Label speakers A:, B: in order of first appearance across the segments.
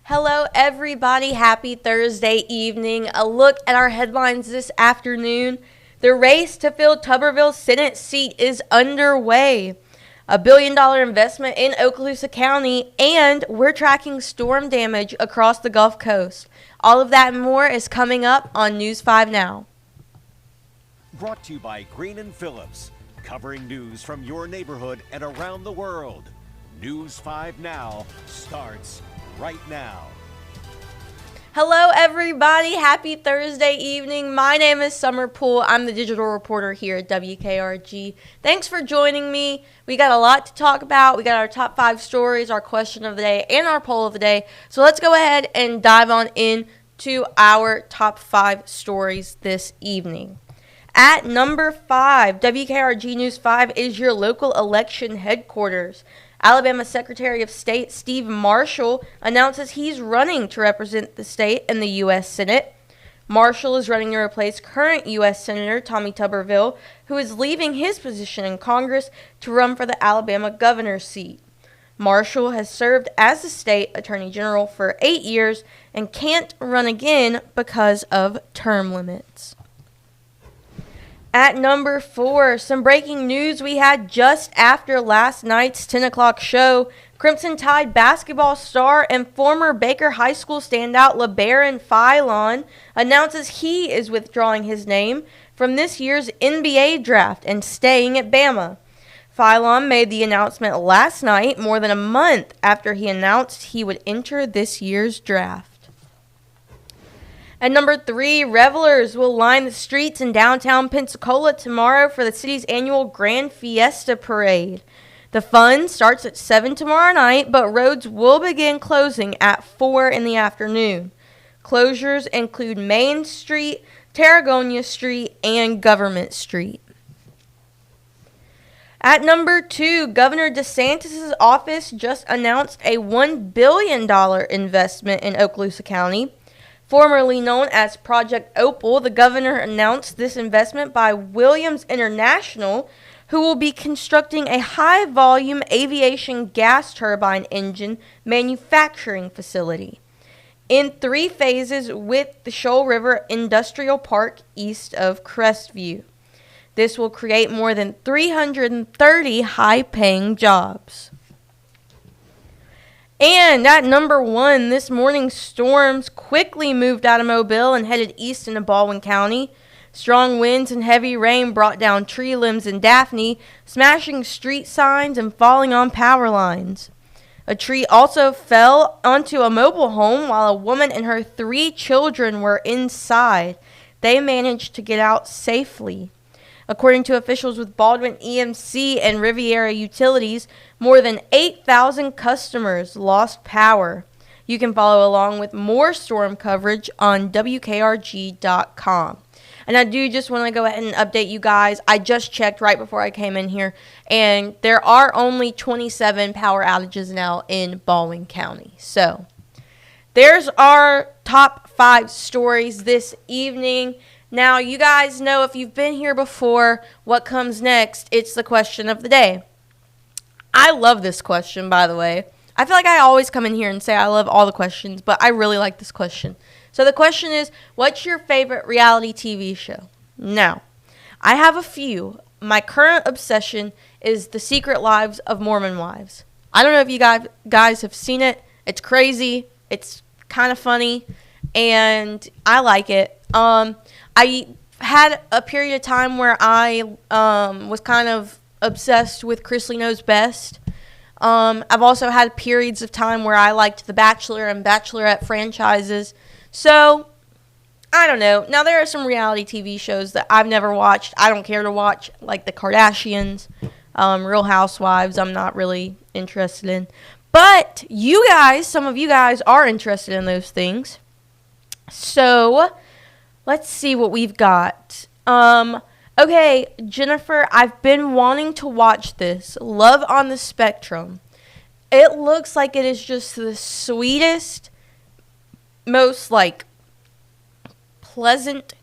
A: Hello, everybody. Happy Thursday evening. A look at our headlines this afternoon. The race to fill Tuberville Senate seat is underway. $1 billion investment in Okaloosa County, and we're tracking storm damage across the Gulf Coast. All of that and more is coming up on News 5 Now.
B: Brought to you by Green & Phillips, covering news from your neighborhood and around the world. News 5 Now starts right now.
A: Hello, everybody. Happy Thursday evening. My name is Summer Poole. I'm the digital reporter here at WKRG. Thanks for joining me. We got a lot to talk about. We got our top 5 stories, our question of the day, and our poll of the day. So let's go ahead and dive on into our top 5 stories this evening. At number 5, WKRG News 5 is your local election headquarters. Alabama Secretary of State Steve Marshall announces he's running to represent the state in the U.S. Senate. Marshall is running to replace current U.S. Senator Tommy Tuberville, who is leaving his position in Congress to run for the Alabama governor's seat. Marshall has served as the state attorney general for 8 years and can't run again because of term limits. At number 4, some breaking news we had just after last night's 10 o'clock show. Crimson Tide basketball star and former Baker High School standout LeBaron Philon announces he is withdrawing his name from this year's NBA draft and staying at Bama. Philon made the announcement last night, more than a month after he announced he would enter this year's draft. At number 3, revelers will line the streets in downtown Pensacola tomorrow for the city's annual Grand Fiesta Parade. The fun starts at 7 tomorrow night, but roads will begin closing at 4 in the afternoon. Closures include Main Street, Tarragona Street, and Government Street. At number 2, Governor DeSantis' office just announced a $1 billion investment in Okaloosa County. Formerly known as Project Opal, the governor announced this investment by Williams International, who will be constructing a high-volume aviation gas turbine engine manufacturing facility in 3 phases with the Shoal River Industrial Park east of Crestview. This will create more than 330 high-paying jobs. And at number 1, this morning's storms quickly moved out of Mobile and headed east into Baldwin County. Strong winds and heavy rain brought down tree limbs in Daphne, smashing street signs and falling on power lines. A tree also fell onto a mobile home while a woman and her 3 children were inside. They managed to get out safely. According to officials with Baldwin EMC and Riviera Utilities, more than 8,000 customers lost power. You can follow along with more storm coverage on WKRG.com. And I do just want to go ahead and update you guys. I just checked right before I came in here, and there are only 27 power outages now in Baldwin County. So there's our top 5 stories this evening. Now, you guys know, if you've been here before, what comes next. It's the question of the day. I love this question, by the way. I feel like I always come in here and say I love all the questions, but I really like this question. So the question is, what's your favorite reality TV show? Now, I have a few. My current obsession is The Secret Lives of Mormon Wives. I don't know if you guys have seen it. It's crazy. It's kind of funny, and I like it. I had a period of time where I was kind of obsessed with Chrisley Knows Best. I've also had periods of time where I liked the Bachelor and Bachelorette franchises. So, I don't know. Now, there are some reality TV shows that I've never watched. I don't care to watch, like the Kardashians, Real Housewives. I'm not really interested in. But you guys, some of you guys are interested in those things. So, let's see what we've got. Okay, Jennifer, I've been wanting to watch this. Love on the Spectrum. It looks like it is just the sweetest, most, pleasant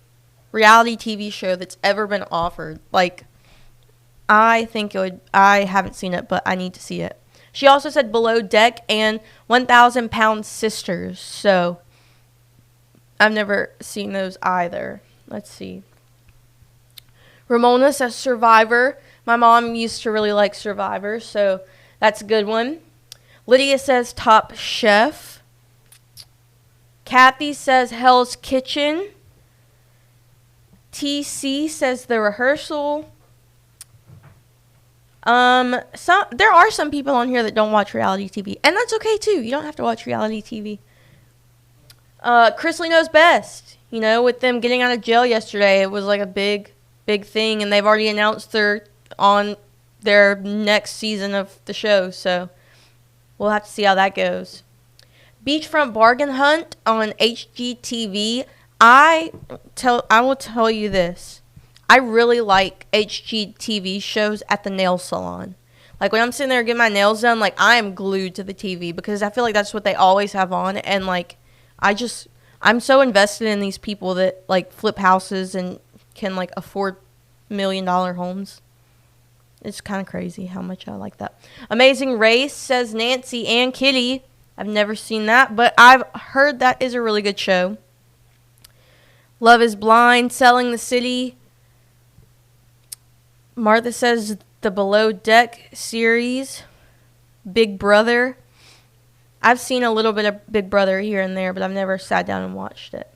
A: reality TV show that's ever been offered. I think it would. I haven't seen it, but I need to see it. She also said Below Deck and 1,000 Pound Sisters. So I've never seen those either. Let's see. Ramona says Survivor. My mom used to really like Survivor, so that's a good one. Lydia says Top Chef. Kathy says Hell's Kitchen. TC says The Rehearsal. There are some people on here that don't watch reality TV, and that's okay too. You don't have to watch reality TV. Chrisley Knows Best. You know, with them getting out of jail yesterday, it was like a big thing, and they've already announced they're on their next season of the show, so we'll have to see how that goes. Beachfront Bargain Hunt on HGTV. I will tell you this. I really like HGTV shows at the nail salon. Like, when I'm sitting there getting my nails done, like, I am glued to the TV because I feel like that's what they always have on. And, like, I'm so invested in these people that, like, flip houses and can, like, afford $1 million homes. It's kind of crazy how much I like that. Amazing Race says Nancy and Kitty. I've never seen that, but I've heard that is a really good show. Love is Blind, Selling the City. Martha says the Below Deck series. Big Brother. I've seen a little bit of Big Brother here and there, but I've never sat down and watched it.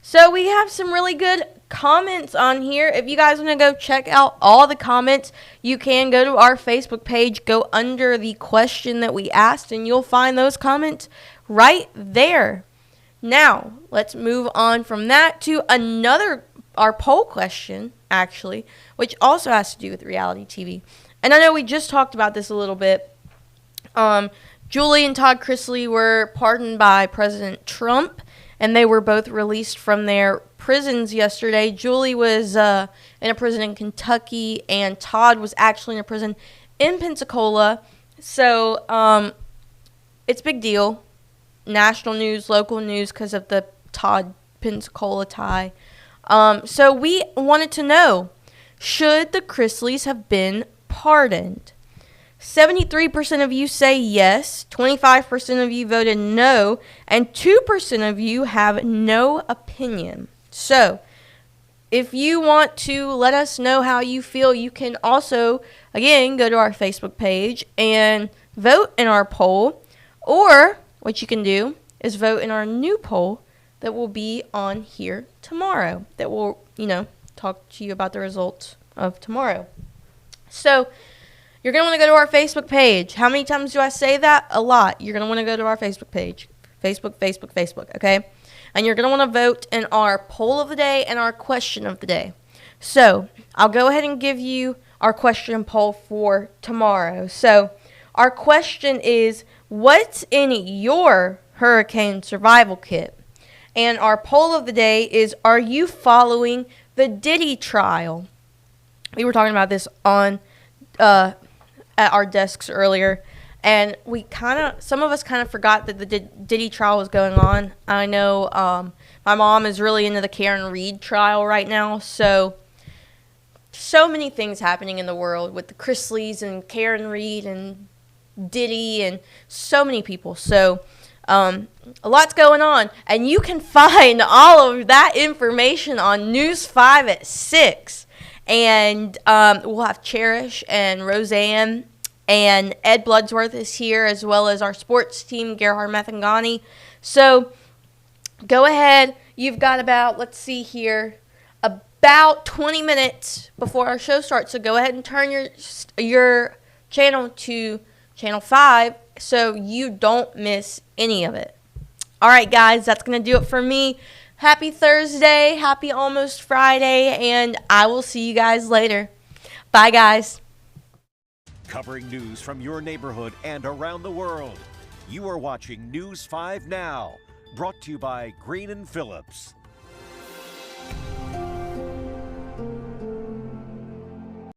A: So we have some really good comments on here. If you guys want to go check out all the comments, you can go to our Facebook page, go under the question that we asked, and you'll find those comments right there. Now, let's move on from that to our poll question, actually, which also has to do with reality TV. And I know we just talked about this a little bit. Julie and Todd Chrisley were pardoned by President Trump, and they were both released from their prisons yesterday. Julie was in a prison in Kentucky, and Todd was actually in a prison in Pensacola. So it's a big deal. National news, local news, because of the Todd-Pensacola tie. So we wanted to know, should the Chrisleys have been pardoned? 73% of you say yes, 25% of you voted no, and 2% of you have no opinion. So, if you want to let us know how you feel, you can also, again, go to our Facebook page and vote in our poll. Or, what you can do is vote in our new poll that will be on here tomorrow. That will, talk to you about the results of tomorrow. So, you're going to want to go to our Facebook page. How many times do I say that? A lot. You're going to want to go to our Facebook page. Facebook, okay? And you're going to want to vote in our poll of the day and our question of the day. So, I'll go ahead and give you our question poll for tomorrow. So, our question is, what's in your hurricane survival kit? And our poll of the day is, are you following the Diddy trial? We were talking about this on at our desks earlier, and some of us kind of forgot that the Diddy trial was going on. I know my mom is really into the Karen Reed trial right now, so many things happening in the world with the Chrisleys and Karen Reed and Diddy and so many people. So a lot's going on, and you can find all of that information on News 5 at 6. And we'll have Cherish and Roseanne, and Ed Bloodsworth is here, as well as our sports team, Gerhard Mathangani. So go ahead. You've got about 20 minutes before our show starts. So go ahead and turn your channel to Channel 5 so you don't miss any of it. All right, guys, that's going to do it for me. Happy Thursday, happy almost Friday, and I will see you guys later. Bye, guys.
B: Covering news from your neighborhood and around the world. You are watching News 5 Now, brought to you by Green & Phillips.